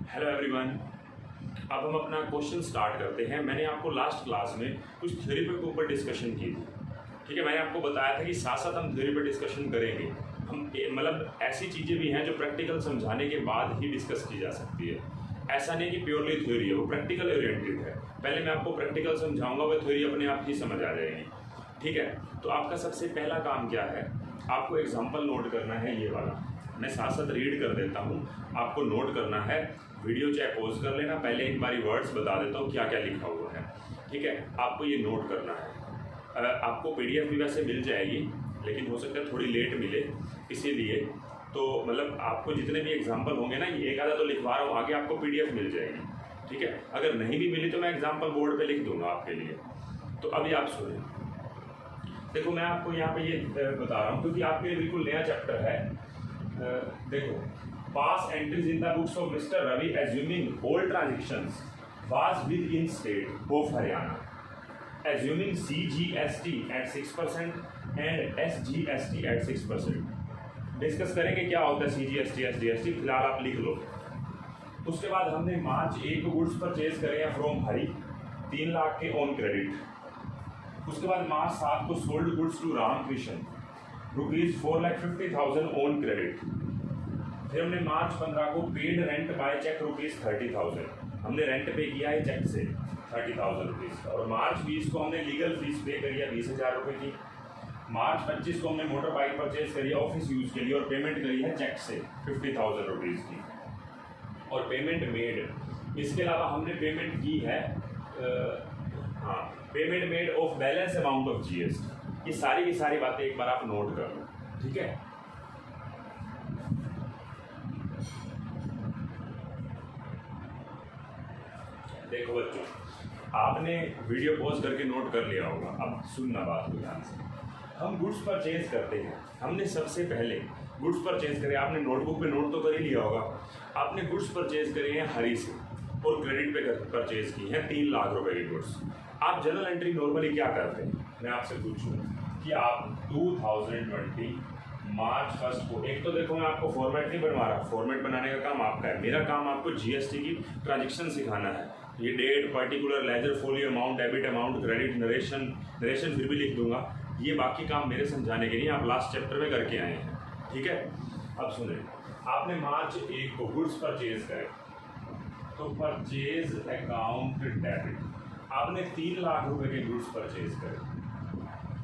Hello everyone. अब हम अपना क्वेश्चन स्टार्ट करते हैं। मैंने आपको लास्ट क्लास में कुछ थ्योरी के ऊपर डिस्कशन की थी। ठीक है, मैंने आपको बताया था कि साथ साथ हम थ्योरी पर डिस्कशन करेंगे। हम मतलब ऐसी चीज़ें भी हैं जो प्रैक्टिकल समझाने के बाद ही डिस्कस की जा सकती है। ऐसा नहीं कि प्योरली थ्योरी है, वो प्रैक्टिकल ओरिएंटेड है। पहले मैं आपको प्रैक्टिकल समझाऊंगा, वो थ्योरी अपने आप ही समझ आ जाएगी। ठीक है, तो आपका सबसे पहला काम क्या है, आपको एग्जाम्पल नोट करना है। ये वाला मैं साथ साथ रीड कर देता हूँ, आपको नोट करना है। वीडियो चाहे पॉज कर लेना, पहले एक बारी वर्ड्स बता देता हूँ क्या क्या लिखा हुआ है। ठीक है, आपको ये नोट करना है। आपको पीडीएफ भी वैसे मिल जाएगी, लेकिन हो सकता है थोड़ी लेट मिले, इसीलिए तो मतलब आपको जितने भी एग्जाम्पल होंगे ना, ये एक आधा तो लिखवा रहा हूँ, आगे आपको पीडीएफ मिल जाएगी। ठीक है, अगर नहीं भी मिली तो मैं एग्जाम्पल बोर्ड पे लिख दूंगा आपके लिए। तो अभी आप सुने, देखो मैं आपको यहाँ पे ये बता रहा हूँ क्योंकि आपके लिए बिल्कुल नया चैप्टर है। देखो, pass entries in the books of mister Ravi assuming all transactions was within state of Haryana assuming CGST at 6% and SGST at 6%। Discuss करेंगे क्या होता है CGST SGST, फिलहाल आप लिख लो। उसके बाद हमने मार्च 1 को गुड्स परचेज करे हैं फ्रॉम हरी 3 लाख के ऑन क्रेडिट। उसके बाद मार्च 7 को sold goods to Ramakrishna ₹4,50,000 on credit. फिर हमने मार्च 15 को पेड रेंट बाय चेक ₹30,000, हमने रेंट पे किया है चेक से ₹30,000। और मार्च 20 को हमने लीगल फीस पे करी है 20,000 रुपये की। मार्च 25 को हमने मोटर बाइक परचेज करी है ऑफिस यूज के लिए और पेमेंट करी है चेक से 50,000 रुपीज़ की और पेमेंट मेड। इसके अलावा हमने पेमेंट की है payment made of balance amount of GST। ये सारी की सारी बातें एक बार आप नोट कर लो। ठीक है, देखो बच्चों, आपने वीडियो पॉज करके नोट कर लिया होगा। अब सुनना बात को ध्यान से। हम गुड्स परचेज करते हैं, हमने सबसे पहले गुड्स परचेज करे, आपने नोटबुक पे नोट तो कर ही लिया होगा। आपने गुड्स परचेज करे हैं हरी से और क्रेडिट पे परचेज की हैं 3 लाख रुपए की गुड्स। आप जनरल एंट्री नॉर्मली क्या करते हैं, मैं आपसे पूछूं कि आप 2020 मार्च 1 को, एक तो देखो मैं आपको फॉर्मेट नहीं बनवा रहा, फॉर्मेट बनाने का काम आपका है। मेरा काम आपको GST की ट्रांजेक्शन सिखाना है। ये date, particular, ledger, folio, amount, debit amount, credit, narration फिर भी लिख दूंगा। ये बाकी काम मेरे समझाने के लिए आप लास्ट चैप्टर में करके आए हैं। ठीक है, अब सुने, आपने मार्च 1 को गुड्स परचेज करे तो परचेज अकाउंट डेबिट, आपने 3 लाख रुपए के गुड्स परचेज करे।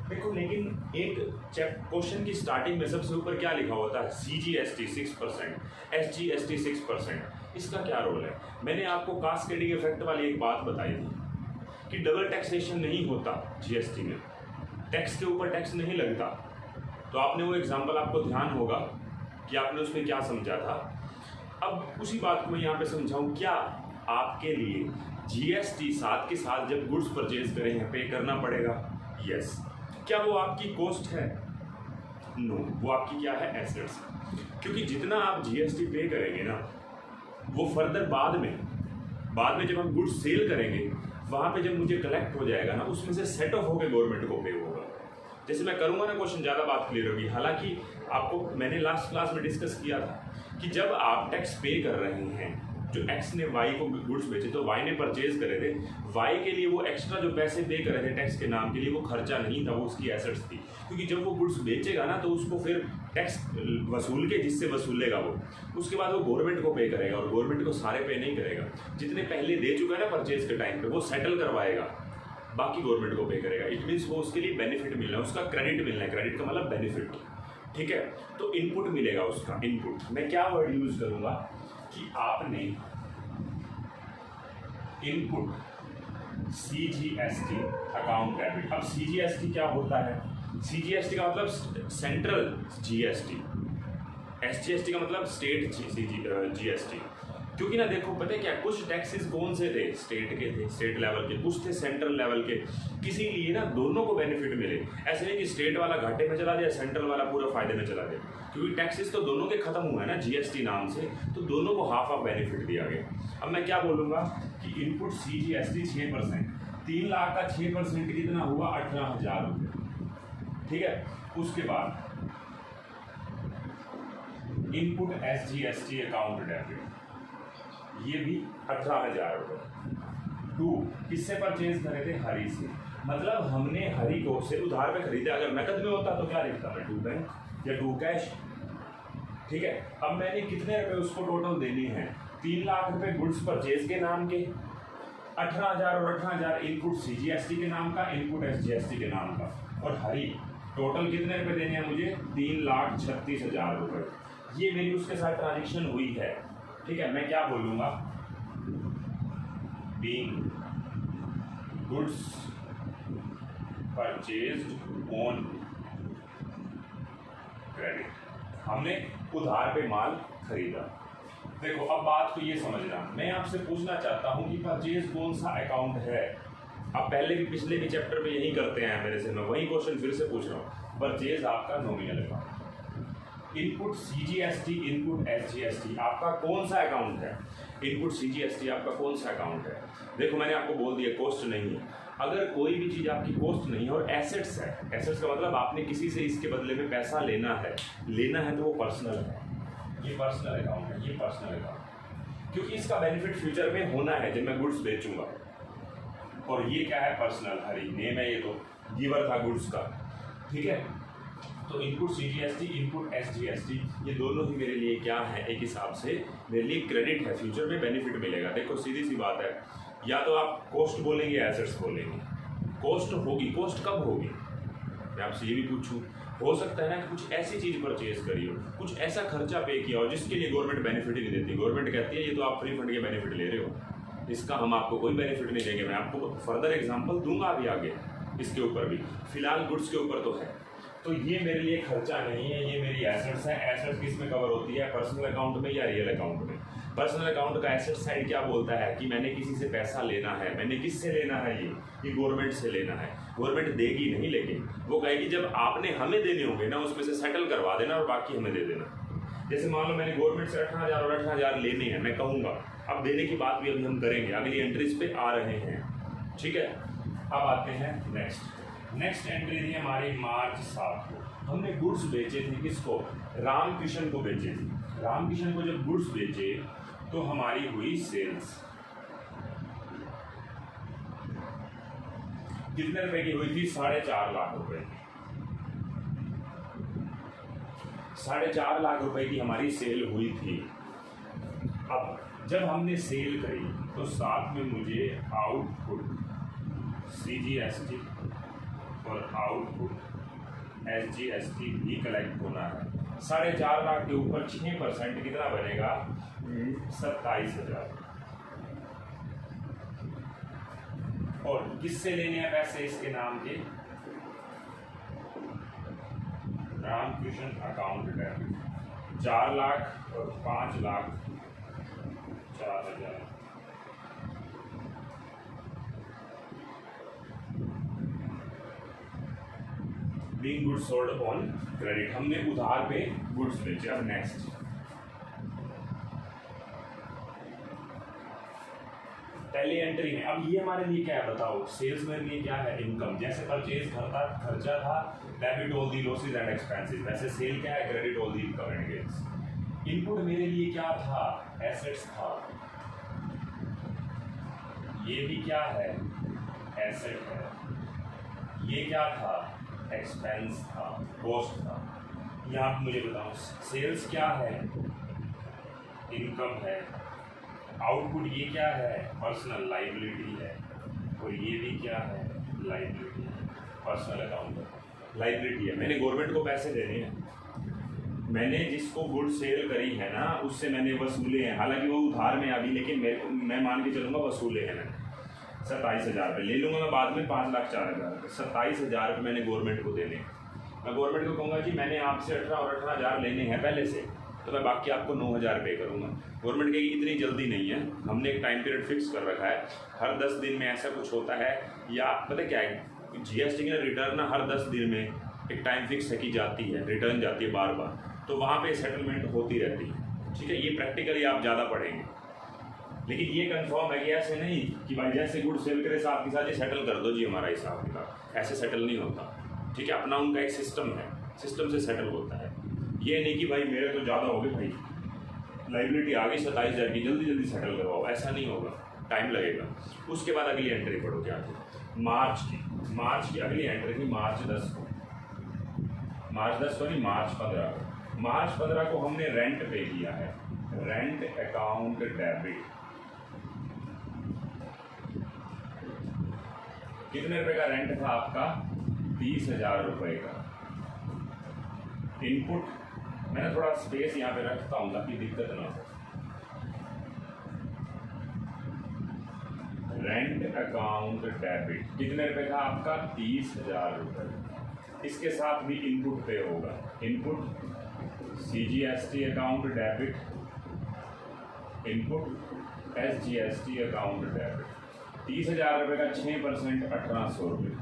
देखो, लेकिन एक क्वेश्चन की स्टार्टिंग में सबसे ऊपर क्या लिखा होता है, CGST 6%, SGST 6%। इसका क्या रोल है? मैंने आपको कास्केडिंग इफेक्ट वाली एक बात बताई थी कि डबल टैक्सेशन नहीं होता GST में, टैक्स के ऊपर टैक्स नहीं लगता। तो आपने वो एग्जाम्पल, आपको ध्यान होगा कि आपने उसमें क्या समझा था। अब उसी बात को मैं यहाँ पे समझाऊँ। क्या आपके लिए GST साथ के साथ जब गुड्स परचेज करें हैं पे करना पड़ेगा? यस। क्या वो आपकी कॉस्ट है? नो, वो आपकी क्या है, एसेट्स। क्योंकि जितना आप GST पे करेंगे ना, वो फर्दर बाद में जब हम गुड्स सेल करेंगे, वहाँ पे जब मुझे कलेक्ट हो जाएगा ना, उसमें से सेट ऑफ होकर गवर्नमेंट को पे होगा। जैसे मैं करूँगा ना क्वेश्चन, ज़्यादा बात क्लियर होगी। हालांकि आपको मैंने लास्ट क्लास में डिस्कस किया था कि जब आप टैक्स पे कर रहे हैं, जो X ने Y को गुड्स बेचे तो Y ने परचेज करे थे, Y के लिए वो एक्स्ट्रा जो पैसे पे करे थे टैक्स के नाम के लिए, वो खर्चा नहीं था, वो उसकी एसेट्स थी। क्योंकि जब वो गुड्स बेचेगा ना, तो उसको फिर टैक्स वसूल के, जिससे वसूलेगा वो, उसके बाद वो गवर्नमेंट को पे करेगा और गवर्नमेंट को सारे पे नहीं करेगा। जितने पहले दे चुका है ना परचेज के टाइम पे, वो सेटल करवाएगा, बाकी गवर्नमेंट को पे करेगा। इट मीन्स वो उसके लिए बेनिफिट मिलना है, उसका क्रेडिट मिलना है। क्रेडिट का मतलब बेनिफिट। ठीक है, तो इनपुट मिलेगा उसका। इनपुट मैं क्या वर्ड यूज करूँगा कि आपने इनपुट CGST अकाउंट डेबिट। अब CGST क्या होता है? CGST का मतलब सेंट्रल GST, SGST का मतलब स्टेट GST। क्योंकि ना देखो, पता है क्या, कुछ टैक्सेस कौन से थे, स्टेट के थे, स्टेट लेवल के, कुछ थे सेंट्रल लेवल के। किसी लिए ना दोनों को बेनिफिट मिले। ऐसे नहीं कि स्टेट वाला घाटे में चला जाए, सेंट्रल वाला पूरा फायदे में चला जाए। क्योंकि टैक्सेस तो दोनों के खत्म हुए हैं ना GST नाम से, तो दोनों को हाफ ऑफ बेनिफिट दिया गया। अब मैं क्या बोलूँगा कि इनपुट CGST 6%, 3 लाख का 6% कितना हुआ, 18,000 रुपये। ठीक है, उसके बाद इनपुट SGST अकाउंट डेबिट, ये भी 18,000 रुपये। 2 किससे परचेज करे थे? हरी से। मतलब हमने हरी को से उधार पे खरीदा। अगर नकद में होता तो क्या लिखता मैं? 2 बैंक या 2 कैश। ठीक है, अब मैंने कितने रुपए उसको टोटल देने हैं? 3 लाख रुपए गुड्स परचेज के नाम के, 18,000 और 18,000 इनपुट CGST के नाम का, इनपुट SGST के नाम का, और हरी टोटल कितने रुपए देने हैं मुझे? 3,36,000 रुपये। ये मेरी उसके साथ ट्रांजेक्शन हुई है। ठीक है, मैं क्या बोलूँगा? Being goods purchased on credit, हमने उधार पे माल खरीदा। देखो अब बात को ये समझना, मैं आपसे पूछना चाहता हूँ कि परचेज कौन सा अकाउंट है। अब पहले भी पिछले भी चैप्टर में यही करते हैं मेरे से, मैं वही क्वेश्चन फिर से पूछ रहा हूँ। परचेज आपका nominal account, input CGST, input SGST आपका कौन सा अकाउंट है? इनपुट CGST आपका कौन सा अकाउंट है? देखो मैंने आपको बोल दिया कॉस्ट नहीं है। अगर कोई भी चीज़ आपकी कॉस्ट नहीं है और एसेट्स है, एसेट्स का मतलब आपने किसी से इसके बदले में पैसा लेना है तो वो पर्सनल है। ये पर्सनल अकाउंट है, ये पर्सनल अकाउंट, क्योंकि इसका बेनिफिट फ्यूचर में होना है जब मैं गुड्स बेचूंगा। और ये क्या है? पर्सनल, हरी नेम है, ये तो गिवर था गुड्स का। ठीक है, तो इनपुट CGST, इनपुट SGST ये दोनों ही मेरे लिए क्या है? एक हिसाब से मेरे लिए क्रेडिट है, फ्यूचर में बेनिफिट मिलेगा। देखो सीधी सी बात है, या तो आप कॉस्ट बोलेंगे या एसेट्स बोलेंगे। कॉस्ट होगी, कॉस्ट कब होगी? मैं आपसे ये भी पूछूं, हो सकता है ना कुछ ऐसी चीज़ परचेज करी हो, कुछ ऐसा खर्चा पे किया हो जिसके लिए गवर्नमेंट बेनिफिट ही नहीं देती। गवर्नमेंट कहती है ये तो आप फ्री फंड के बेनिफिट ले रहे हो, इसका हम आपको कोई बेनिफिट नहीं देंगे। मैं आपको फर्दर एग्जांपल दूंगा अभी आगे इसके ऊपर भी, फिलहाल गुड्स के ऊपर तो है। तो ये मेरे लिए खर्चा नहीं है, ये मेरी एसेट्स है। एसेट्स किस में कवर होती है? पर्सनल अकाउंट में या रियल अकाउंट में? पर्सनल अकाउंट का एसेट साइड क्या बोलता है कि मैंने किसी से पैसा लेना है। मैंने किससे लेना है? ये गवर्नमेंट से लेना है। गवर्नमेंट देगी नहीं, लेकिन वो कहेगी जब आपने हमें देने होंगे ना उसमें से सेटल करवा देना और बाकी हमें दे देना। जैसे मान लो मैंने गवर्नमेंट से 18,000 और 18,000 लेने हैं, मैं कहूँगा अब देने की बात भी अभी हम करेंगे, अगली एंट्रीज पे आ रहे हैं। ठीक है, अब आते हैं नेक्स्ट एंट्री थी हमारी मार्च 7 को। हमने गुड्स बेचे थे, किसको? रामकृष्ण को बेचे थे। रामकृष्ण को जब गुड्स बेचे तो हमारी हुई सेल्स कितने रुपए की हुई थी? 4.5 लाख रुपए। 4.5 लाख रुपए की हमारी सेल हुई थी। अब जब हमने सेल करी तो साथ में मुझे आउटपुट CGST और आउटपुट SGST भी कलेक्ट होना है। 4.5 लाख के ऊपर 6% कितना बनेगा? 27,000। और किससे लेने हैं पैसे इसके नाम के? Ramakrishna account debit. 4 लाख और 5 lakh 4,000। Being goods sold on credit, हमने उधार पे गुड्स बेचे। अब नेक्स्ट पहली एंट्री में, अब ये हमारे लिए क्या है बताओ? सेल्स मेरे लिए क्या है? इनकम। जैसे परचेज खर्चा था, debit all the losses and expenses, वैसे सेल क्या है? Credit all the income and gains. Input मेरे लिए क्या था? एसेट्स था। ये भी क्या है? एसेट है। ये क्या था? एक्सपेंस था, कॉस्ट था। यहाँ मुझे बताओ सेल्स क्या है? इनकम है। आउटपुट ये क्या है? पर्सनल लाइबिलिटी है। और ये भी क्या है? लाइबिलिटी है। पर्सनल अकाउंट लाइबिलिटी है। मैंने गवर्नमेंट को पैसे देने हैं, मैंने जिसको गुड सेल करी है ना उससे मैंने वसूले हैं, हालांकि वो उधार में अभी, लेकिन मैं मान के चलूँगा वसूले हैं मैंने 27,000 रुपये। ले लूँगा मैं बाद में 5,04,000 रुपये। 27,000 रुपये मैंने गवर्नमेंट को देने। मैं गवर्नमेंट को कहूँगा कि मैंने आपसे 18 और 18,000 लेने हैं पहले से, तो मैं बाकी आपको 9,000 पे करूँगा। गवर्नमेंट की इतनी जल्दी नहीं है, हमने एक टाइम पीरियड फिक्स कर रखा है। हर 10 दिन में ऐसा कुछ होता है, या पता क्या है GST का रिटर्न ना हर 10 दिन में एक टाइम फिक्स है कि जाती है, रिटर्न जाती है बार बार, तो वहाँ पे सेटलमेंट होती रहती है। ठीक है, ये प्रैक्टिकली आप ज़्यादा पढ़ेंगे, लेकिन ये कंफर्म है कि ऐसे नहीं कि भाई जैसे गुड सेल करे साथ के साथ ये सेटल कर दो जी हमारा हिसाब किताब, ऐसे सेटल नहीं होता। ठीक है, अपना उनका एक सिस्टम है, सिस्टम से सेटल होता है। ये नहीं कि भाई मेरे तो ज़्यादा हो गए भाई लाइबिलिटी आ गई 27,000 की, जल्दी जल्दी सेटल करवाओ, ऐसा नहीं होगा, टाइम लगेगा। उसके बाद अगली एंट्री पढ़ो क्या थी, मार्च की अगली एंट्री थी मार्च 10 को नहीं, मार्च 15 को हमने रेंट पे किया है, रेंट अकाउंट डेबिट। कितने रुपए का रेंट था आपका, 30,000 रुपए का। इनपुट मैंने थोड़ा स्पेस यहाँ पे रखता हूँ ताकि दिक्कत ना हो। रेंट अकाउंट डेबिट कितने रुपए का आपका, 30,000 रुपए। इसके साथ भी इनपुट पे होगा, input CGST account debit, input SGST account debit. 30,000 रुपये का 6% 1,800 रुपये।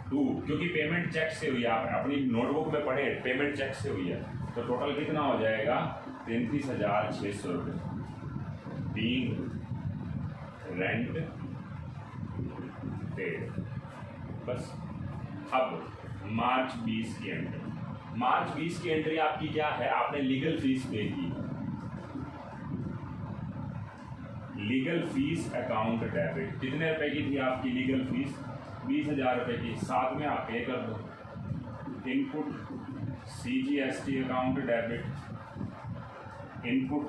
क्योंकि पेमेंट चेक से हुई है, आप अपनी नोटबुक में पढ़े, पेमेंट चेक से हुई है, तो टोटल कितना हो जाएगा, 33,600 रुपये बीइंग रेंट पेड। बस। अब मार्च 20 की एंट्री, मार्च 20 की एंट्री आपकी क्या है, आपने लीगल फीस पे की, लीगल फीस अकाउंट डेबिट। कितने रुपए की थी आपकी लीगल फीस, 20,000 रुपये की, साथ में आप पे कर दो। Input CGST account debit, input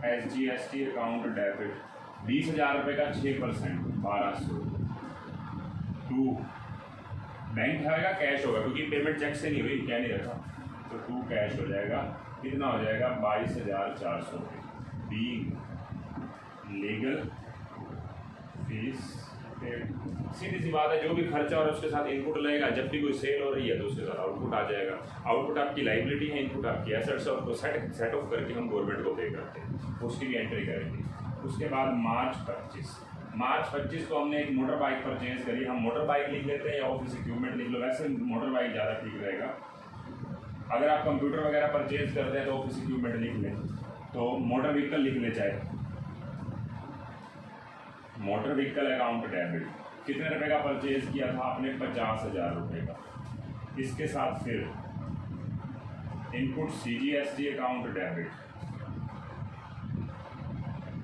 SGST account debit. 20,000 रुपये का 6% 1,200। बैंक आएगा, कैश होगा, क्योंकि पेमेंट चेक से नहीं हुई, क्या नहीं रखा, तो 2 कैश हो जाएगा। कितना हो जाएगा, 22,400 रुपये बीइंग लीगल फीस पेड। सीधी सी बात है, जो भी खर्चा और उसके साथ इनपुट लगेगा, जब भी कोई सेल हो रही है तो उसके साथ आउटपुट आ जाएगा। आउटपुट आपकी लाइबिलिटी है, इनपुट आपकी एसेट्स है, उसको सेट ऑफ करके हम गवर्नमेंट को पे करते हैं, उसकी भी एंट्री करेंगे। उसके बाद मार्च 25 को हमने एक मोटर बाइक परचेज करी। हम मोटर बाइक लिख लेते हैं या ऑफिस इक्विपमेंट लिख लो, वैसे मोटर बाइक ज़्यादा ठीक रहेगा। अगर आप कंप्यूटर वगैरह परचेज करते हैं तो ऑफिस इक्विपमेंट लिख लें, तो मोटर व्हीकल लिख ले, चाहे मोटर व्हीकल अकाउंट डेबिट। कितने रुपए का परचेज किया था आपने, 50,000 रुपये का। इसके साथ फिर input CGST account debit,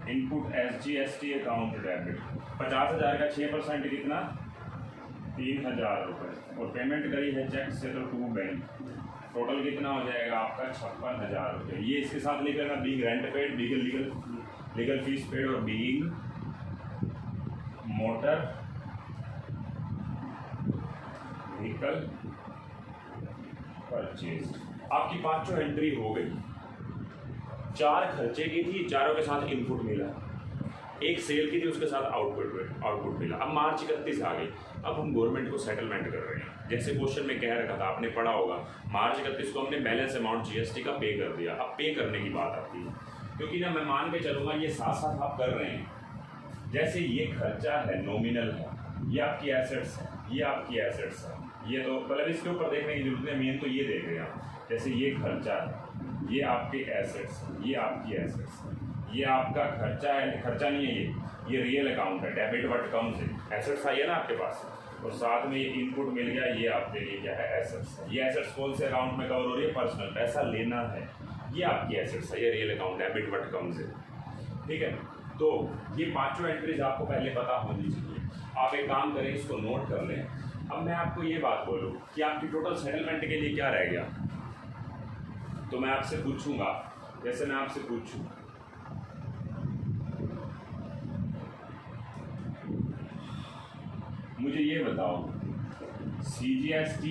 input SGST account debit. 50,000 का 6% कितना, 3,000 रुपये, और पेमेंट करी है चेक से तो 2 बैंक। टोटल कितना हो जाएगा आपका, 56,000 रुपये। ये इसके साथ लिख लेना, being rent paid, legal fees paid, और बीइंग मोटर व्हीकल परचेज। आपकी 5 एंट्री हो गई। 4 खर्चे की थी, चारों के साथ इनपुट मिला, एक सेल की थी, उसके साथ आउटपुट मिला। अब मार्च 31 आ गई, अब हम गवर्नमेंट को सेटलमेंट कर रहे हैं। जैसे क्वेश्चन में कह रखा था, आपने पढ़ा होगा, मार्च 31 को हमने बैलेंस अमाउंट GST का पे कर दिया। अब पे करने की बात आती है, क्योंकि ना मैं मान के चलूँगा ये साथ साथ आप कर रहे हैं। जैसे ये खर्चा है, नॉमिनल है, ये आपकी एसेट्स है, ये आपकी एसेट्स है, ये तो मतलब इसके ऊपर देखने की जरूरत है, मेन तो ये देख रहे हैं आप। जैसे ये खर्चा है, ये आपके एसेट्स है, ये आपकी एसेट्स है, ये आपका खर्चा है, खर्चा नहीं है, ये रियल अकाउंट है, debit what comes in, assets I है ना आपके पास, और साथ में ये इनपुट मिल गया, ये आपके लिए क्या है, एसेट्स है। ये एसेट्स कौन से अकाउंट में कवर हो रही है, पर्सनल, पैसा लेना है, ये आपकी एसेट्स है, ये real account, debit what comes in, ठीक है। तो ये 5 एंट्रीज आपको पहले पता होनी चाहिए। आप एक काम करें, इसको नोट कर लें। अब मैं आपको ये बात बोलूँ कि आपकी टोटल सेटलमेंट के लिए क्या रह गया, तो मैं आपसे पूछूंगा, जैसे मैं आपसे पूछूं, मुझे ये बताओ, CGST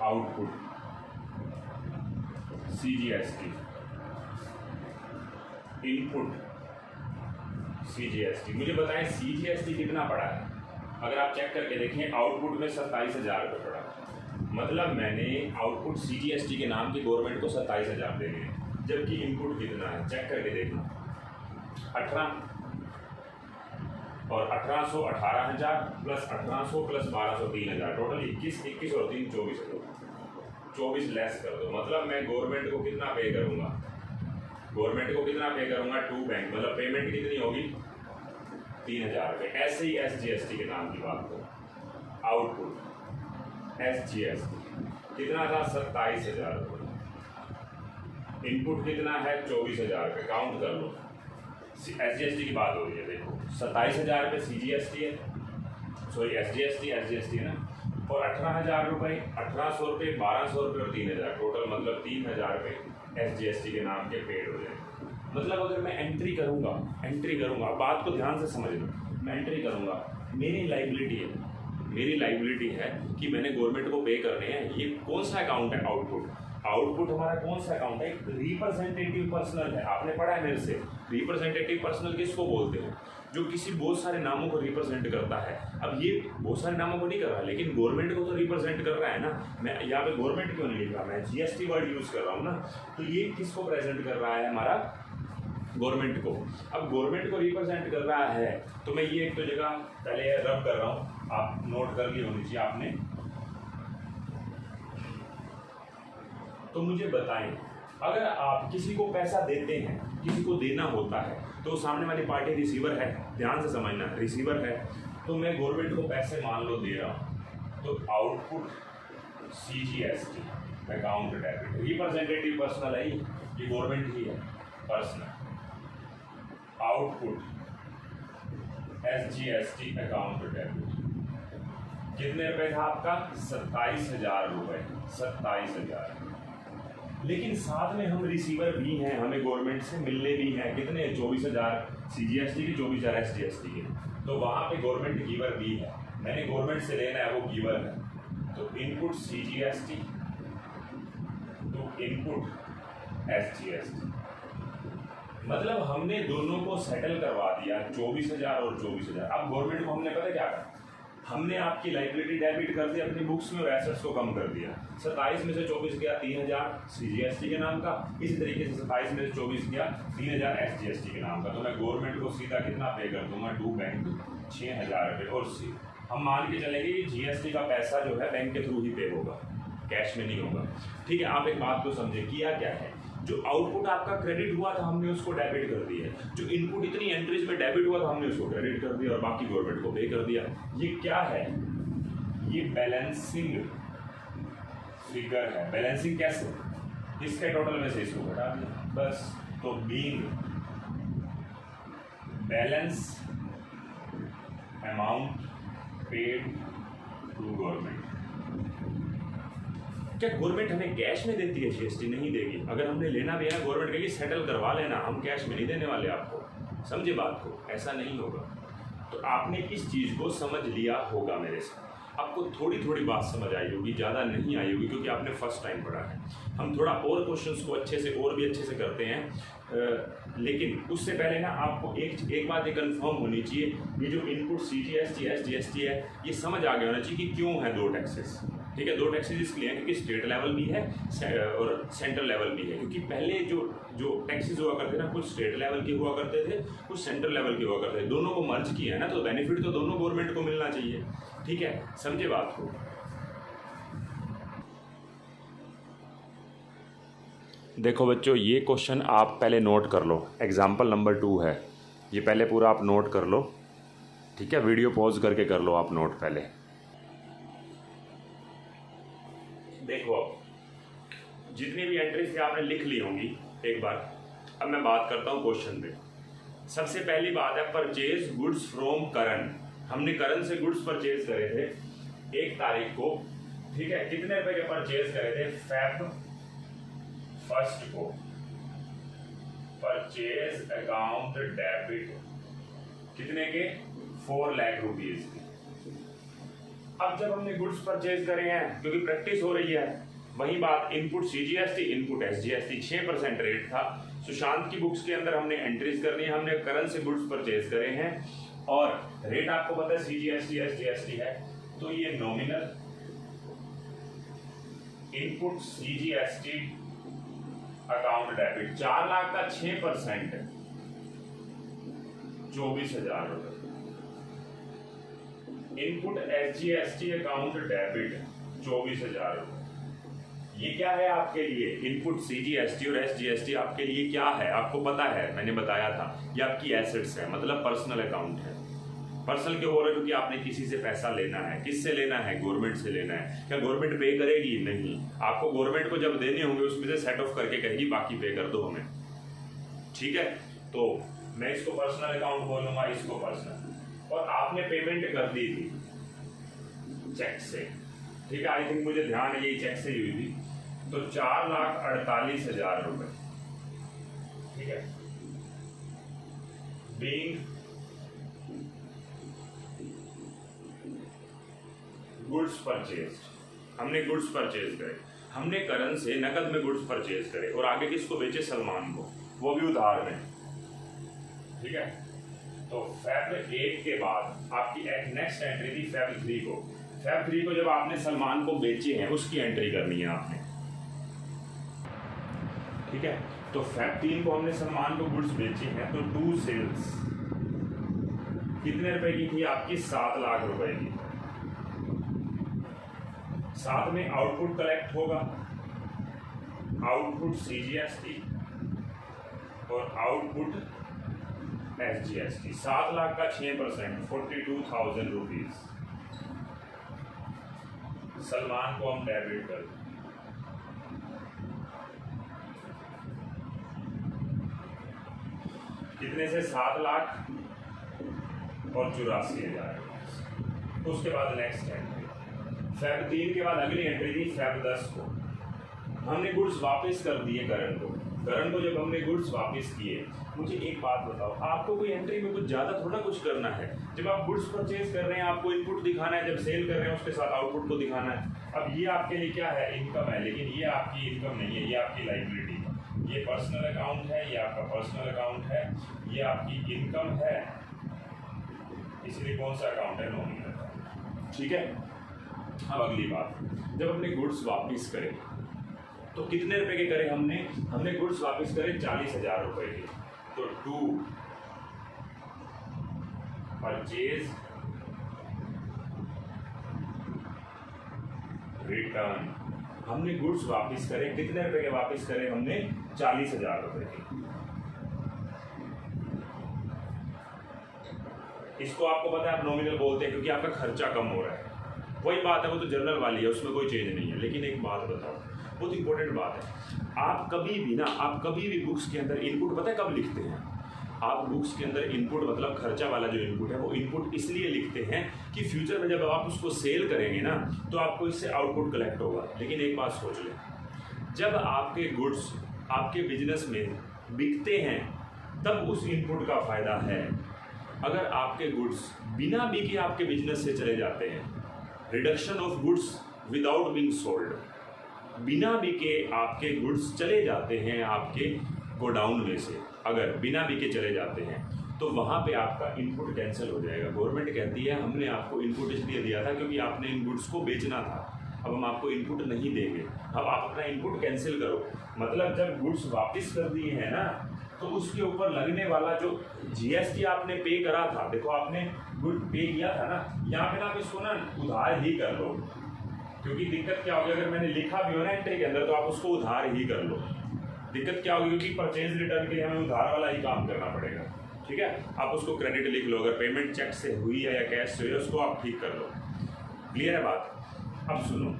output, CGST input, CGST। मुझे बताएं CGST कितना पड़ा है। अगर आप चेक करके देखें, आउटपुट में 27,000 रुपये पड़ा, मतलब मैंने आउटपुट CGST के नाम की गवर्नमेंट को 27,000 देने हैं, जबकि इनपुट कितना है, चेक करके देखना, 18 और 1800 18,000 प्लस 1800 प्लस 1200 3,000, टोटल 21 और 3 24 लेस कर दो। मतलब मैं गवर्नमेंट को कितना पे करूँगा, गवर्नमेंट को कितना पे करूँगा, 2 बैंक, मतलब पेमेंट कितनी होगी, 3,000 रुपये। ऐसे ही SGST के नाम की बात करो, आउटपुट SGST कितना था 27,000 रुपये। इनपुट कितना है 24,000 रुपये, काउंट कर लो। SGST की बात हो रही है, देखो 27,000 रुपये CGST है, सॉरी SGST है ना, और 18,000 रुपये, 1,800 रुपये, 1,200 रुपये और 3,000, टोटल मतलब 3,000 रुपये SGST के नाम के पेड हो जाए। मतलब अगर मैं एंट्री करूँगा, बात को ध्यान से समझ लो, मैं एंट्री करूँगा, मेरी लाइबिलिटी है कि मैंने गवर्नमेंट को पे करने हैं। ये कौन सा अकाउंट है? आउटपुट हमारा कौन सा अकाउंट है? रिप्रेजेंटेटिव पर्सनल है। आपने पढ़ा है मेरे से, रिप्रेजेंटेटिव पर्सनल किसको बोलते हैं? जो किसी बहुत सारे नामों को रिप्रेजेंट करता है। अब ये बहुत सारे नामों को नहीं कर रहा, लेकिन गवर्नमेंट को तो रिप्रेजेंट कर रहा है ना। मैं यहाँ पे गवर्नमेंट क्यों नहीं लिख रहा, मैं GST वर्ड यूज़ कर रहा हूँ ना। तो ये किसको प्रेजेंट कर रहा है? हमारा गवर्नमेंट को। अब गवर्नमेंट को रिप्रेजेंट कर रहा है तो मैं ये एक तो जगह पहले रब कर रहा हूँ, आप नोट कर लिए होनी चाहिए आपने। तो मुझे बताएं, अगर आप किसी को पैसा देते हैं, किसी को देना होता है, तो सामने वाली पार्टी रिसीवर है, ध्यान से समझना, रिसीवर है। तो मैं गवर्नमेंट को पैसे मान लो दे रहा हूँ, तो output CGST account debit, representative personal है, ये गवर्नमेंट ही है personal. Output SGST account debit, कितने रुपए था आपका? 27,000 रुपये, 27,000। लेकिन साथ में हम रिसीवर भी हैं, हमें गवर्नमेंट से मिलने भी हैं, कितने? 24,000 CGST के, 24,000 SGST के। तो वहाँ पे गवर्नमेंट गिवर भी है, मैंने गवर्नमेंट से लेना है, वो गिवर है। तो इनपुट CGST तो इनपुट SGST, मतलब हमने दोनों को सेटल करवा दिया, 24,000 और 24,000। अब गवर्नमेंट को हमने पता क्या करा, हमने आपकी लाइबिलिटी डेबिट कर दी अपनी बुक्स में और एसेट्स को कम कर दिया। 27 में से 24 गया 3,000 CGST के नाम का, इसी तरीके से 27 में से 24 गया 3,000 SGST के नाम का। तो मैं गवर्नमेंट को सीधा कितना पे कर दूंगा? टू बैंक 6,000 रुपये। और हम मान के चलेंगे कि GST का पैसा जो है बैंक के थ्रू ही पे होगा, कैश में नहीं होगा। ठीक है, आप एक बात को समझे, किया क्या है? जो आउटपुट आपका क्रेडिट हुआ था हमने उसको डेबिट कर दिया, जो इनपुट इतनी एंट्रीज में डेबिट हुआ था हमने उसको क्रेडिट कर दिया और बाकी गवर्नमेंट को पे कर दिया। ये क्या है? ये बैलेंसिंग फिगर है। बैलेंसिंग कैसे? इसके टोटल में से इसको घटा दिया बस। तो being balance amount paid to government. क्या गवर्नमेंट हमें कैश में देती है GST? नहीं देगी। अगर हमने लेना भी है ना, गवर्नमेंट कहेगी सेटल करवा लेना, हम कैश में नहीं देने वाले आपको। समझे बात को? ऐसा नहीं होगा। तो आपने इस चीज़ को समझ लिया होगा मेरे से। आपको थोड़ी थोड़ी बात समझ आई होगी, ज़्यादा नहीं आई होगी, क्योंकि आपने फर्स्ट टाइम पढ़ा है। हम थोड़ा और क्वेश्चंस को अच्छे से और भी अच्छे से करते हैं, लेकिन उससे पहले ना आपको एक बात ये कन्फर्म होनी चाहिए, ये जो इनपुट CGST SGST है, ये समझ आ गया होना चाहिए कि क्यों है दो टैक्सेस। ठीक है, दो टैक्सेस इसलिए हैं क्योंकि स्टेट लेवल भी है और सेंट्रल लेवल भी है। क्योंकि पहले जो टैक्सेस हुआ करते ना, कुछ स्टेट लेवल के हुआ करते थे, कुछ सेंट्रल लेवल के हुआ करते थे। दोनों को मर्ज किया है ना, तो बेनिफिट तो दोनों गवर्नमेंट को मिलना चाहिए। ठीक है, समझे बात को? देखो बच्चों, ये क्वेश्चन आप पहले नोट कर लो, एग्जाम्पल नंबर 2 है, ये पहले पूरा आप नोट कर लो। ठीक है, वीडियो पॉज करके कर लो आप नोट पहले। देखो, अब जितनी भी एंट्रीज थी आपने लिख ली होंगी एक बार। अब मैं बात करता हूँ क्वेश्चन पे। सबसे पहली बात है परचेज गुड्स फ्रॉम करण। हमने करण से गुड्स परचेज करे थे 1 तारीख को। ठीक है, कितने रुपए के परचेज करे थे? Feb 1 को। परचेज अकाउंट डेबिट कितने के? 4 लाख रुपीज के। अब जब हमने गुड्स परचेज करे हैं, क्योंकि प्रैक्टिस हो रही है, वही बात, input CGST input SGST 6% rate था। सुशांत की बुक्स के अंदर हमने एंट्रीज करनी है, हमने करण से गुड्स परचेज करे हैं और रेट आपको पता है CGST SGST है। तो ये nominal input CGST account debit 4 lakh का 6% 24,000 रुपये। इनपुट SGST अकाउंट डेबिट 24,000 रुपये। ये क्या है आपके लिए? इनपुट CGST और SGST आपके लिए क्या है? आपको पता है, मैंने बताया था, ये आपकी एसेट्स है, मतलब पर्सनल अकाउंट है। पर्सनल क्यों बोल रहे हो? क्योंकि आपने किसी से पैसा लेना है। किससे लेना है? गवर्नमेंट से लेना है। क्या गवर्नमेंट पे करेगी? नहीं। आपको गवर्नमेंट को जब देने होंगे उसमें से सेट ऑफ करके कहेगी बाकी पे कर दो हमें, ठीक है। तो मैं इसको पर्सनल अकाउंट बोलूंगा, इसको पर्सनल। और आपने पेमेंट कर दी थी चेक से, ठीक है, आई थिंक मुझे ध्यान है यही चेक से ही हुई थी, तो 4,48,000 रुपए, ठीक है। बीइंग गुड्स परचेज, हमने गुड्स परचेज करे, हमने करण से नकद में गुड्स परचेज करे और आगे किसको बेचे? सलमान को, वो भी उधार में, ठीक है। तो फेब 1 के बाद आपकी एक नेक्स्ट एंट्री थी फेब 3 को। फेब 3 को जब आपने सलमान को बेचे हैं उसकी एंट्री करनी है आपने, ठीक है। तो फेब 3 को हमने सलमान को गुड्स बेचे हैं, तो टू सेल्स कितने रुपए की थी आपकी? 7 लाख रुपए की। साथ में आउटपुट कलेक्ट होगा, आउटपुट CGST और आउटपुट SGST। 7 लाख का 6%, 42,000 रुपीज सलमान को हम डेबिट कर, कितने से? 7 लाख और 84,000। उसके बाद नेक्स्ट एंट्री फेब 3 के बाद अगली एंट्री थी फेब 10 को। हमने गुड्स वापस कर दिए करण को। करण को जब हमने गुड्स वापस किए, मुझे एक बात बताओ, आपको कोई एंट्री में कुछ ज़्यादा थोड़ा कुछ करना है। जब आप गुड्स परचेज कर रहे हैं आपको इनपुट दिखाना है, जब सेल कर रहे हैं उसके साथ आउटपुट को दिखाना है। अब ये आपके लिए क्या है? इनकम है, लेकिन ये आपकी इनकम नहीं है, ये आपकी लाइबिलिटी है। ये पर्सनल अकाउंट है, ये आपका पर्सनल अकाउंट है, ये आपकी इनकम है, इसलिए कौन सा अकाउंट है? नॉमिनल, ठीक है। अब अगली बात, जब अपने गुड्स वापस करें तो कितने रुपए के करे? हमने गुड्स वापस करे 40,000 रुपए के। तो टू परचेज रिटर्न, हमने गुड्स वापस करे, कितने रुपए के वापस करे? हमने 40,000 रुपए के। इसको आपको पता है आप नॉमिनल बोलते हैं क्योंकि आपका खर्चा कम हो रहा है। वही बात है, वो तो जर्नल वाली है, उसमें कोई चेंज नहीं है। लेकिन एक बात बताओ, बहुत इंपॉर्टेंट बात है, आप कभी भी बुक्स के अंदर इनपुट पता है कब लिखते हैं? आप बुक्स के अंदर इनपुट मतलब खर्चा वाला जो इनपुट है वो इनपुट इसलिए लिखते हैं कि फ्यूचर में जब आप उसको सेल करेंगे ना तो आपको इससे आउटपुट कलेक्ट होगा। लेकिन एक बात सोच लें, जब आपके गुड्स आपके बिजनेस में बिकते हैं तब उस इनपुट का फायदा है। अगर आपके गुड्स बिना बिके आपके बिजनेस से चले जाते हैं, reduction of goods without being sold, बिना बिके आपके गुड्स चले जाते हैं आपके गोडाउन में से, अगर बिना बिके चले जाते हैं तो वहाँ पे आपका इनपुट कैंसिल हो जाएगा। गवर्नमेंट कहती है हमने आपको इनपुट इसलिए दिया था क्योंकि आपने इन गुड्स को बेचना था, अब हम आपको इनपुट नहीं देंगे, अब आप अपना इनपुट कैंसिल करो। मतलब जब गुड्स वापस कर दिए हैं ना तो उसके ऊपर लगने वाला जो GST आपने पे करा था, देखो आपने गुड पे किया था ना, यहाँ पे ना आप इसको ना उधार ही कर लो, क्योंकि दिक्कत क्या होगी अगर मैंने लिखा भी हो ना एंट्री के अंदर तो आप उसको उधार ही कर लो। दिक्कत क्या होगी क्योंकि परचेज रिटर्न के लिए हमें उधार वाला ही काम करना पड़ेगा, ठीक है। आप उसको क्रेडिट लिख लो, अगर पेमेंट चेक से हुई है या कैश से हुई है उसको आप ठीक कर लो। क्लियर है बात? अब सुनो,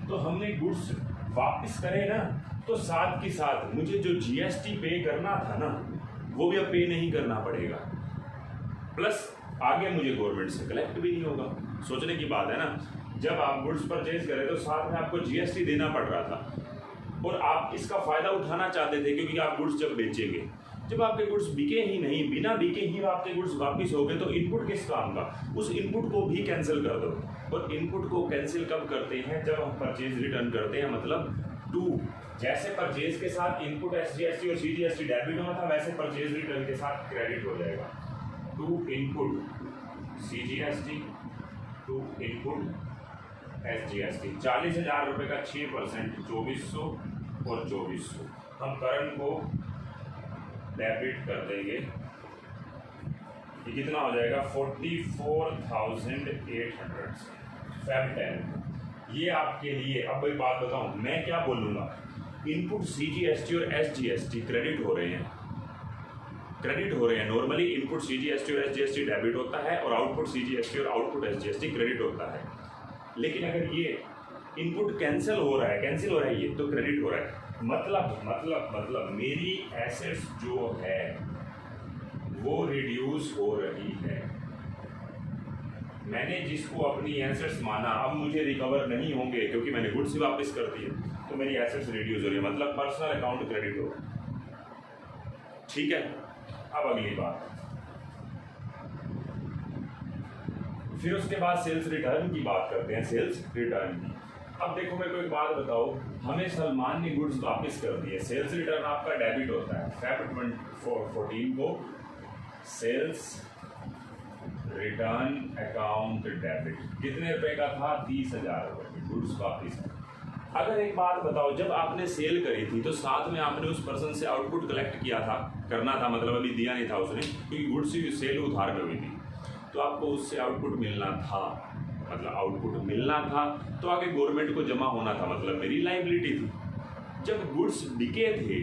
तो हमने गुड्स वापस करे ना तो साथ के साथ मुझे जो GST पे करना था ना वो भी अब पे नहीं करना पड़ेगा, प्लस आगे मुझे गवर्नमेंट से कलेक्ट भी नहीं होगा। सोचने की बात है ना, जब आप गुड्स परचेज करें तो साथ में आपको GST देना पड़ रहा था और आप इसका फ़ायदा उठाना चाहते थे क्योंकि आप गुड्स जब बेचेंगे, जब आपके गुड्स बिके ही नहीं, बिना बिके ही आपके गुड्स वापस हो गए तो इनपुट किस काम का? उस इनपुट को भी कैंसिल कर दो। और इनपुट को कैंसिल कब करते हैं? जब हम परचेज रिटर्न करते हैं, मतलब टू, जैसे परचेज के साथ इनपुट SGST और CGST डेबिट होना था वैसे परचेज रिटर्न के साथ क्रेडिट हो जाएगा। To input CGST, to input SGST। 40,000 रुपये का 6%, 2,400 और 2,400 हम करण को डेबिट कर देंगे। ये कितना हो जाएगा? 44,800 फेब 10। ये आपके लिए, अब एक बात बताऊं, मैं क्या बोलूँगा, इनपुट CGST और SGST क्रेडिट हो रहे हैं, क्रेडिट हो रहे हैं। नॉर्मली इनपुट सीजीएसटी और एसजीएसटी डेबिट होता है और आउटपुट सीजीएसटी और आउटपुट एसजीएसटी क्रेडिट होता है। लेकिन अगर ये इनपुट कैंसिल हो रहा है ये तो क्रेडिट हो रहा है। मतलब मेरी एसेट्स जो है वो रिड्यूस हो रही है। मैंने जिसको अपनी एसेट्स माना अब मुझे रिकवर नहीं होंगे क्योंकि मैंने गुड्स ही वापस कर दिए, तो मेरी एसेट्स रिड्यूस हो रही है, मतलब पर्सनल अकाउंट क्रेडिट हो। ठीक है, अब अगली बात, फिर उसके बाद सेल्स रिटर्न की बात करते हैं। सेल्स रिटर्न की, अब देखो मेरे को एक बात बताओ, हमें सलमान ने गुड्स वापस कर दिए, सेल्स रिटर्न आपका डेबिट होता है। फेब 14 को सेल्स रिटर्न अकाउंट डेबिट कितने रुपए का था? 30,000 रुपये, गुड्स वापस। अगर एक बात बताओ, जब आपने सेल करी थी तो साथ में आपने उस पर्सन से आउटपुट कलेक्ट किया था, करना था, मतलब अभी दिया नहीं था उसने, क्योंकि गुड्स की सेल उधार में हुई थी, तो आपको उससे आउटपुट मिलना था, मतलब आउटपुट मिलना था तो आगे गवर्नमेंट को जमा होना था, मतलब मेरी लाइबिलिटी थी। जब गुड्स बिके थे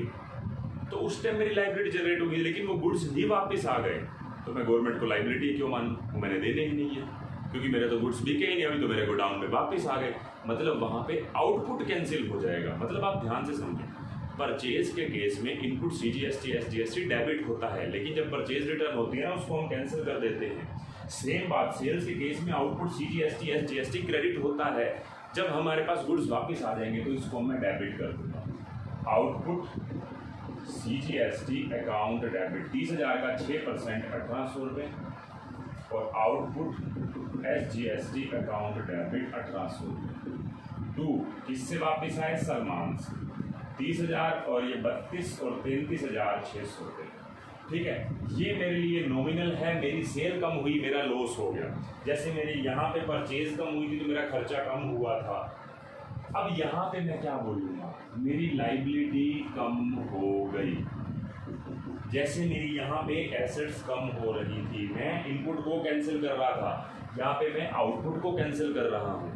तो उस टाइम मेरी लाइबिलिटी जनरेट होगी, लेकिन वो गुड्स ही वापस आ गए तो मैं गवर्नमेंट को लाइबिलिटी क्यों मानूं? वो मैंने देने ही नहीं है, क्योंकि मेरे तो गुड्स बिके ही नहीं, अभी तो मेरे गोडाउन में वापस आ गए, मतलब वहाँ पे आउटपुट कैंसिल हो जाएगा। मतलब आप ध्यान से समझें, परचेज के केस में इनपुट सीजीएसटी एसजीएसटी डेबिट होता है, लेकिन जब परचेज रिटर्न होती है ना उसको हम कैंसिल कर देते हैं। सेम बात सेल्स के केस में आउटपुट सीजीएसटी एसजीएसटी क्रेडिट होता है। जब हमारे पास गुड्स वापस आ जाएंगे तो इसको मैं डेबिट कर दूंगा। आउटपुट सीजीएसटी अकाउंट डेबिट 30,000 का 6% 1800 रुपये, और आउटपुट एसजीएसटी अकाउंट डेबिट 1800 रुपये। 2 किससे वापस आए? सलमान से 30,000, और ये 32 और 33,600 रुपये। ठीक है, ये मेरे लिए नॉमिनल है, मेरी सेल कम हुई, मेरा लॉस हो गया। जैसे मेरी यहाँ पे परचेज कम हुई थी तो मेरा खर्चा कम हुआ था। अब यहाँ पे मैं क्या बोलूँगा, मेरी लाइबिलिटी कम हो गई। जैसे मेरी यहाँ पे एसेट्स कम हो रही थी, मैं इनपुट को कैंसिल कर रहा था, यहाँ पे मैं आउटपुट को कैंसिल कर रहा हूँ,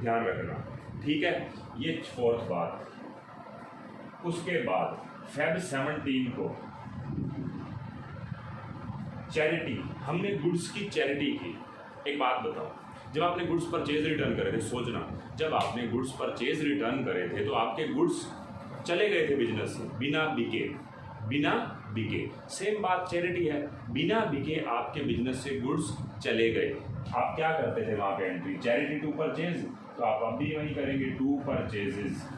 ध्यान रखना। ठीक है, ये 4th बात। उसके बाद फेब 17 को चैरिटी, हमने गुड्स की चैरिटी की। एक बात बताओ, जब आपने गुड्स परचेज रिटर्न करे थे, सोचना, जब आपने गुड्स परचेज रिटर्न करे थे तो आपके गुड्स चले गए थे बिजनेस से बिना बिके। सेम बात चैरिटी है, बिना बिके आपके बिजनेस से गुड्स चले गए, आप क्या करते थे वहाँ पे एंट्री? चैरिटी टू परचेज, तो आप अब भी वही करेंगे, टू परचेजेस।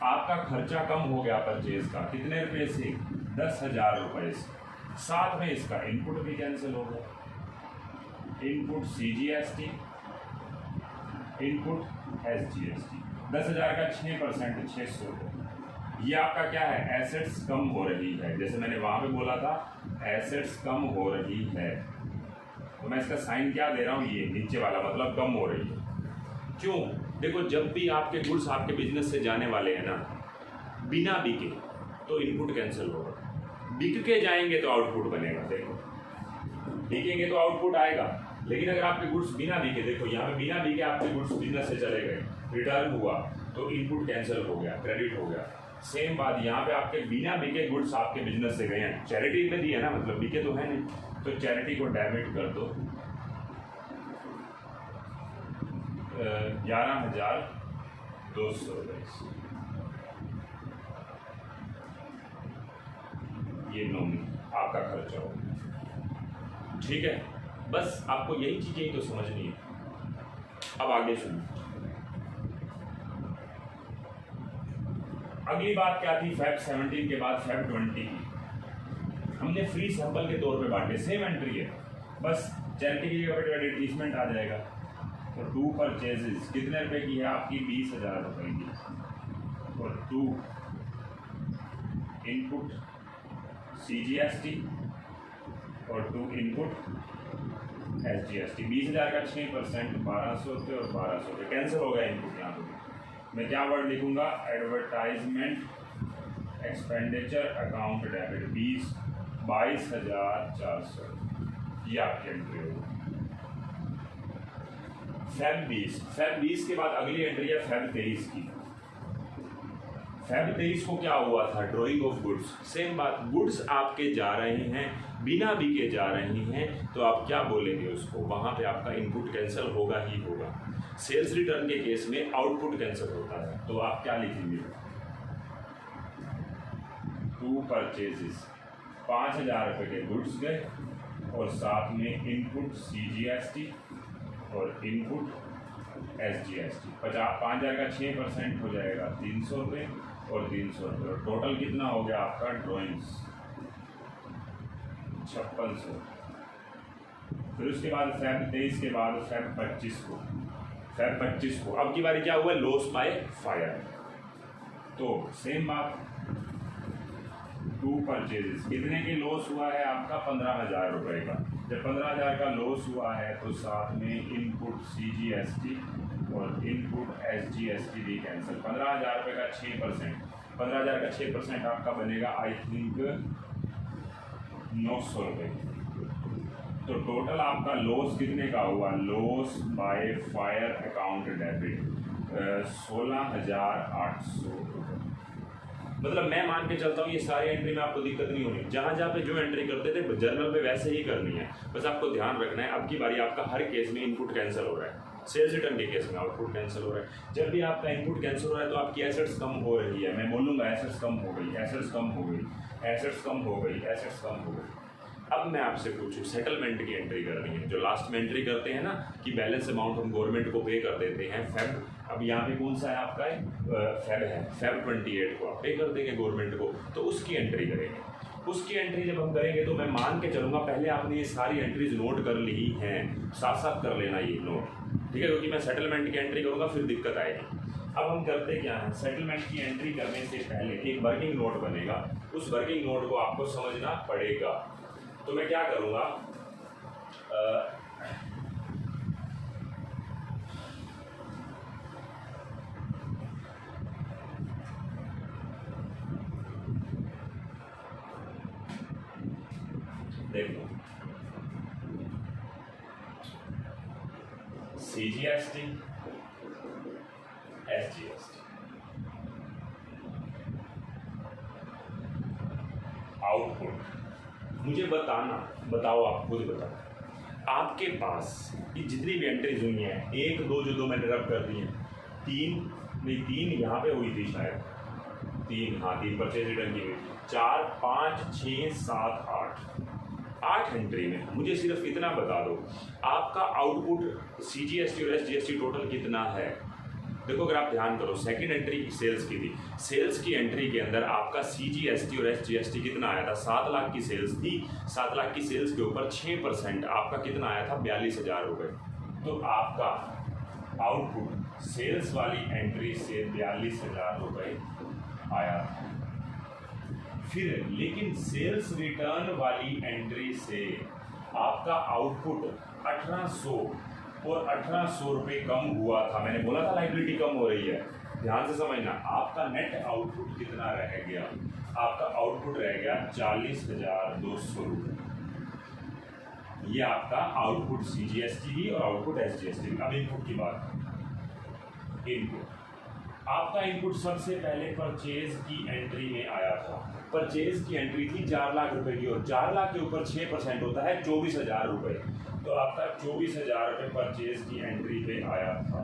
आपका खर्चा कम हो गया परचेज का, कितने रुपये से? 10,000 रुपये से। साथ में इसका इनपुट भी कैंसिल हो गया, इनपुट सीजीएसटी, इनपुट एसजीएसटी। 10,000 का 6% 600 रुपये। ये आपका क्या है? एसेट्स कम हो रही है। जैसे मैंने वहाँ पे बोला था एसेट्स कम हो रही है, तो मैं इसका साइन क्या दे रहा हूँ? ये नीचे वाला, मतलब कम हो रही है। क्यों? देखो, जब भी आपके गुड्स आपके बिजनेस से जाने वाले हैं ना, बिना बिके तो इनपुट कैंसिल होगा, बिक के जाएंगे तो आउटपुट बनेगा। देखो, बिकेंगे तो आउटपुट आएगा, लेकिन अगर आपके गुड्स बिना बिके, देखो यहाँ पे बिना बिके आपके गुड्स बिजनेस से चले गए, रिटर्न हुआ तो इनपुट कैंसिल हो गया, क्रेडिट हो गया। सेम बात यहाँ पे आपके बिना बिके गुड्स आपके बिजनेस से गए हैं, चैरिटी में दी है ना, मतलब बिके तो है नहीं, तो चैरिटी को डेबिट कर दो 11,200 रुपये। ये नॉमिनल आपका खर्चा होगा। ठीक है, बस आपको यही चीजें ही तो समझनी है। अब आगे सुनो, अगली बात क्या थी? फेब 17 के बाद फेब 20 की हमने फ्री सैंपल के तौर पे बांटे। सेम एंट्री है, बस चैरिटी की जगह पे एडवर्टीजमेंट आ जाएगा। तो 2 परचेजेस कितने रुपए की है आपकी? 20,000 रुपए की, और 2 इनपुट सीजीएसटी और 2 इनपुट एसजीएसटी। 20,000 का 6% 1,200 रुपये और 1,200 रुपये कैंसिल हो गया इनपुट। यहाँ पे मैं क्या वर्ड लिखूंगा? एडवर्टाइजमेंट एक्सपेंडिचर अकाउंट डेबिट 22,400, ये आपकी एंट्री होगी। फेब 20 के बाद अगली एंट्री है फेब 23 की। फेब 23 को क्या हुआ था, ड्रॉइंग ऑफ गुड्स। सेम बात, गुड्स आपके जा रहे हैं, बिना बिके जा रही हैं, तो आप क्या बोलेंगे उसको, वहाँ पे आपका इनपुट कैंसिल होगा ही होगा। सेल्स रिटर्न के केस में आउटपुट कैंसिल होता है, तो आप क्या लिखेंगे, 2 परचेजेस, 5,000 रुपये के गुड्स गए और साथ में इनपुट CGST और इनपुट SGST। 5,000 का 6% हो जाएगा 300 रुपये और 300 रुपये, टोटल कितना हो गया आपका ड्रॉइंग्स 5600। फिर उसके बाद फेब 23 के बाद फेब 25 को अब की बारी क्या हुआ, लॉस बाय फायर। तो सेम बात, 2 परचेजेस, कितने के लॉस हुआ है आपका, 15,000 रुपये का। जब 15,000 का लॉस हुआ है तो साथ में इनपुट CGST और इनपुट SGST भी कैंसिल। 15,000 रुपये का 6%, 15,000 का 6% आपका बनेगा आई थिंक 900 रुपये। तो टोटल आपका लॉस कितने का हुआ, loss by fire account debit 16,800 रुपये। मतलब मैं मान के चलता हूँ ये सारी एंट्री में आपको दिक्कत नहीं होनी, जहाँ जहाँ पे जो एंट्री करते थे जर्नल पे वैसे ही करनी है, बस आपको ध्यान रखना है। अब की बारी आपका हर केस में इनपुट कैंसिल हो रहा है, सेल्स रिटर्न के केस में आउटपुट कैंसिल हो रहा है। जब भी आपका इनपुट कैंसिल हो रहा है तो आपकी एसेट्स कम हो रही है, मैं बोलूँगा एसेट्स कम हो गई, एसेट्स कम हो गई, एसेट्स कम हो गई, एसेट्स कम हो गई। अब मैं आपसे पूछूं, सेटलमेंट की एंट्री करनी है, जो लास्ट में एंट्री करते हैं ना कि बैलेंस अमाउंट हम गवर्नमेंट को पे कर देते हैं फेब। अब यहाँ पे कौन सा है आपका फेब है, फेब 28 को आप पे कर देंगे गवर्नमेंट को, तो उसकी एंट्री करेंगे। उसकी एंट्री जब हम करेंगे तो मैं मान के चलूँगा पहले आपने ये सारी एंट्रीज नोट कर ली हैं, साथ साथ कर लेना ये नोट, ठीक है, क्योंकि मैं सेटलमेंट की एंट्री करूँगा फिर दिक्कत आएगी। अब हम करते क्या हैं, सेटलमेंट की एंट्री करने से पहले एक वर्किंग नोट बनेगा, उस वर्किंग नोट को आपको समझना पड़ेगा। तो मैं क्या करूँगा, देखो CGST SGST आउटपुट, मुझे बताओ आप खुद बताओ, आपके पास ये जितनी भी एंट्रीज हुई हैं, 1 2 जो 2 मैंने रब कर दी हैं, 3 यहाँ पे हुई थी शायद, 3 हाँ 3 परचेज रिटर्न की हुई, 4 5 6 7 8 एंट्री में मुझे सिर्फ इतना बता दो आपका आउटपुट CGST और SGST टोटल कितना है। देखो अगर आप ध्यान करो, सेकंड एंट्री सेल्स की थी, सेल्स की एंट्री के अंदर आपका CGST और SGST कितना आया था, 7 लाख की सेल्स थी, 7 लाख की सेल्स के ऊपर 6% आपका कितना आया था, 42,000 रुपये। तो आपका आउटपुट सेल्स वाली एंट्री से 42,000 रुपये आया था। फिर लेकिन सेल्स रिटर्न वाली एंट्री से आपका आउटपुट 1800 और 1800 रुपये कम हुआ था। मैंने बोला था लाइबिलिटी कम हो रही है, ध्यान से समझना। आपका नेट आउटपुट कितना रह गया, आपका आउटपुट रह गया 40,200 रुपये। ये आपका आउटपुट CGST भी और आउटपुट SGST भी। अब इनपुट की बात, इनपुट आपका इनपुट सबसे पहले परचेज की एंट्री में आया था। परचेज की एंट्री थी 4 लाख रुपए की और 4 लाख के ऊपर 6% होता है 24,000 रुपये। तो आपका 24,000 रुपये परचेज की एंट्री पे आया था।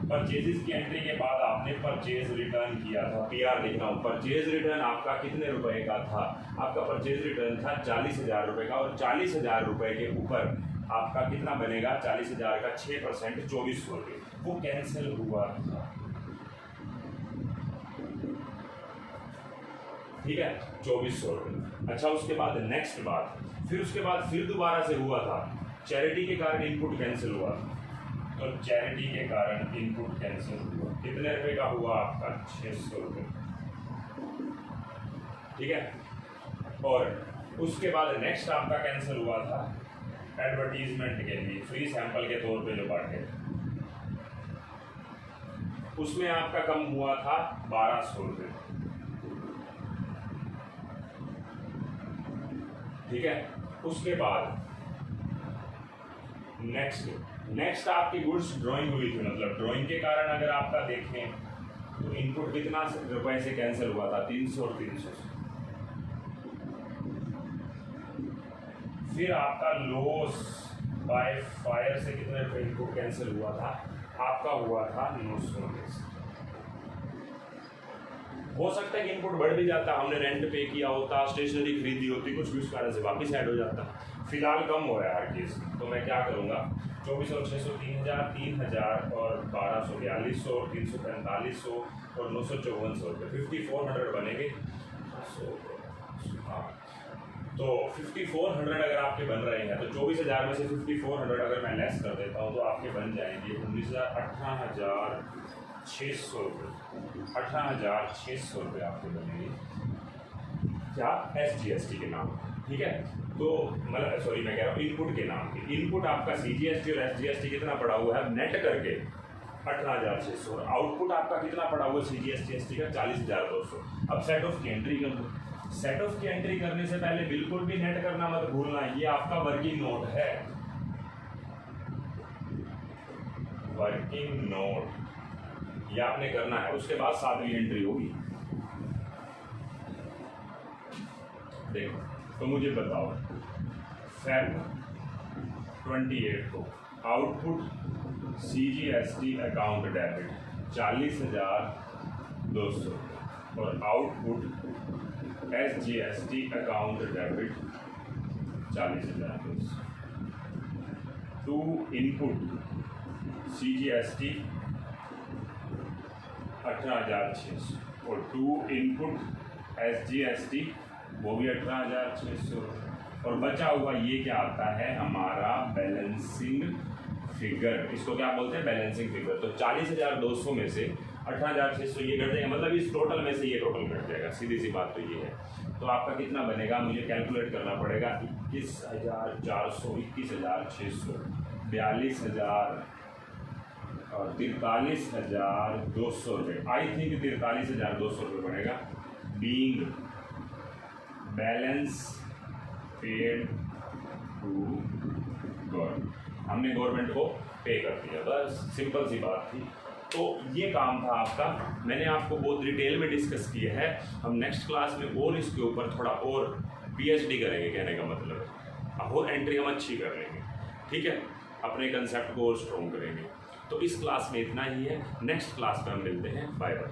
परचेजेस की एंट्री के बाद आपने परचेज रिटर्न किया था, PR लिख रहा हूँ। परचेज रिटर्न आपका कितने रुपए का था, आपका परचेज रिटर्न था 40,000 रुपये का और 40,000 रुपये के ऊपर आपका कितना बनेगा, 40,000 का 6% 2400 रुपये, वो कैंसिल हुआ था। ठीक है, 2400 रुपये। अच्छा उसके बाद नेक्स्ट बात, फिर उसके बाद फिर दोबारा से हुआ था, चैरिटी के कारण इनपुट कैंसिल हुआ। तो चैरिटी के कारण इनपुट कैंसिल हुआ, कितने रुपए का हुआ आपका, 600 रुपये। ठीक है, और उसके बाद नेक्स्ट आपका कैंसिल हुआ था एडवर्टीजमेंट के लिए, फ्री सैंपल के तौर पे जो बांटे, उसमें आपका कम हुआ था 1200 रुपये। ठीक है, उसके बाद नेक्स्ट आपकी गुड्स ड्राइंग हुई थी, मतलब ड्राइंग के कारण अगर आपका देखें तो इनपुट कितना रुपए से कैंसिल हुआ था? 300 और 300 से। फिर आपका लॉस बाय फायर से कितने रुपए इनपुट कैंसिल हुआ था? आपका हुआ था 900। हो सकता है कि इनपुट बढ़ भी जाता, हमने रेंट पे किया होता, स्टेशनरी खरीदी होती, कुछ भी उस कारण से वापस ऐड हो जाता। फिलहाल कम हो रहा है हर चीज़, तो मैं क्या करूँगा, 2400 और 600 3000, 3000 और 1200 4200 और 300 4500 और 900 5400 रुपये, 5400 बनेंगे। हाँ, तो 5400 अगर आपके बन रहे हैं तो 24000 में से 5400 अगर मैं लेस कर देता हूँ तो आपके बन जाएंगे 18,600 रुपये। 18,600 रुपये आपके बनेंगे क्या? SGST के नाम, ठीक है। तो मतलब सॉरी मैं कह रहा हूँ इनपुट के नाम के। इनपुट आपका CGST और SGST कितना पड़ा हुआ है नेट करके? 18,600। और आउटपुट आपका कितना पड़ा हुआ है CGST ST का? 40,200। अब सेट ऑफ की एंट्री कर दो। सेट ऑफ की एंट्री करने से पहले बिल्कुल भी नेट करना मत भूलना, ये आपका वर्किंग नोट है, वर्किंग नोट ये आपने करना है। उसके बाद 7वीं एंट्री होगी। देखो तो मुझे बताओ, Feb 28 को आउटपुट CGST अकाउंट डेबिट 40,200 और output SGST account debit 40,200। To input CGST 18,600 और टू इनपुट SGST वो भी 18,600। और बचा हुआ ये क्या आता है? हमारा बैलेंसिंग फिगर। इसको क्या बोलते हैं? Balancing figure. तो 40,200 में से 18,600 ये कट जाएगा, मतलब इस टोटल में से ये टोटल कट जाएगा। सीधी सी बात तो ये है। तो आपका कितना बनेगा? मुझे कैलकुलेट करना पड़ेगा। 21,400, 21,600, 42,000 और 43,200 रुपये। आई थिंक 43,200 रुपये बनेगा। Being balance paid to government, हमने गवर्नमेंट को पे कर दिया, बस सिंपल सी बात थी। तो ये काम था आपका, मैंने आपको बहुत डिटेल में डिस्कस किया है। हम नेक्स्ट क्लास में और इसके ऊपर थोड़ा और PhD करेंगे, कहने का मतलब है और एंट्री हम अच्छी कर लेंगे, ठीक है, अपने कंसेप्ट को और स्ट्रॉन्ग करेंगे। तो इस क्लास में इतना ही है, नेक्स्ट क्लास में हम मिलते हैं। Bye bye.